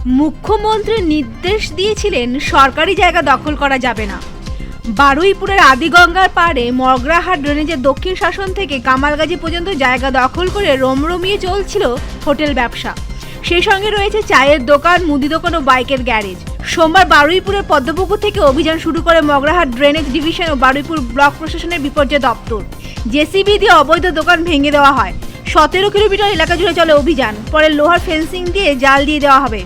মুখ্যমন্ত্রী নির্দেশ দিয়েছিলেন সরকারি জায়গা দখল করা যাবে না। বারুইপুরের আদিগঙ্গার পাড়ে মগরাহাট ড্রেনেজের দক্ষিণ শাসন থেকে কামালগাজী পর্যন্ত জায়গা দখল করে রমরমিয়ে চলছিল হোটেল ব্যবসা। সেই সঙ্গে রয়েছে চায়ের দোকান, মুদি দোকান ও বাইকের গ্যারেজ। সোমবার বারুইপুরের পদ্মপুকুর থেকে অভিযান শুরু করে মগরাহাট ড্রেনেজ ডিভিশন ও বারুইপুর ব্লক প্রশাসনের বিপর্যয় দপ্তর। জেসিবি দিয়ে অবৈধ দোকান ভেঙে দেওয়া হয়। 17 কিলোমিটার এলাকা জুড়ে চলে অভিযান। পরে লোহার ফেন্সিং দিয়ে জাল দিয়ে দেওয়া হবে।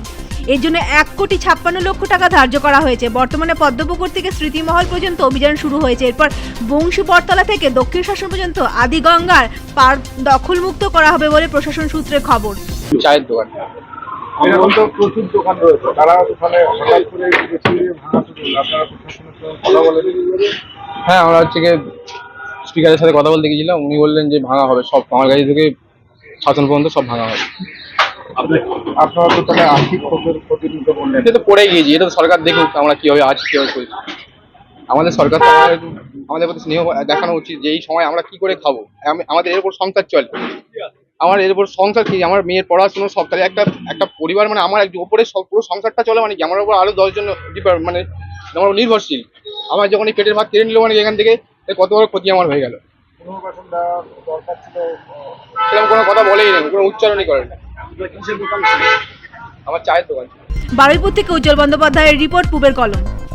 এর জন্য 1,56,00,000 টাকা ধার্য করা হয়েছে। বর্তমানে পদ্মপুকুর থেকে স্মৃতিমহল পর্যন্ত অভিযান শুরু হয়েছে। এরপর বংশী বটতলা থেকে দক্ষিণ শাসন পর্যন্ত আদিগঙ্গার পার দখলমুক্ত করা হবে বলে প্রশাসন সূত্রে খবর। চায়ের দোকান এরকম তো প্রচুর দোকান রয়েছে, তারা ওখানে হঠাৎ করে ভাঙা শুরু হলো। আপনারা প্রশাসনের সঙ্গে কথা বলেন? হ্যাঁ, আমরা হচ্ছে গিয়ে স্পিকারের সাথে কথা বলতে গেছিলাম। উনি বললেন যে ভাঙা হবে সব, কামালগাজী থেকে শাসন পর্যন্ত সব ভাঙা হবে। আপনারা তো তাহলে আর্থিক ক্ষতির মধ্যে বললেন। এটা তো পড়ে গিয়েছি, এটা তো সরকার দেখুক আমরা কিভাবে আছি, কিভাবে চলছি। আমাদের সরকার তো আমাদের প্রতি স্নেহ দেখানো উচিত যে এই সময় আমরা কি করে খাবো। আমাদের এর উপর সংসার চলে, আমার এর উপর সংসার কি, আমার মেয়ের পড়াশুনো সব, তাহলে একটা পরিবার মানে আমার উপরে পুরো সংসারটা চলে মানে কি, আমার উপর আরো 10 জন মানে আমার নির্ভরশীল। আমার যখন এই পেটের ভাত কেড়ে নিল মানে এখান থেকে কত বড় ক্ষতি আমার হয়ে গেল। দরকার ছিল, সেরকম কোনো কথা বলেই না, কোনো উচ্চারণই করেন না। আমার চায়ের দোকান। বারুইপুর থেকে উজ্জ্বল বন্দ্যোপাধ্যায়ের রিপোর্ট, পূবের কলম।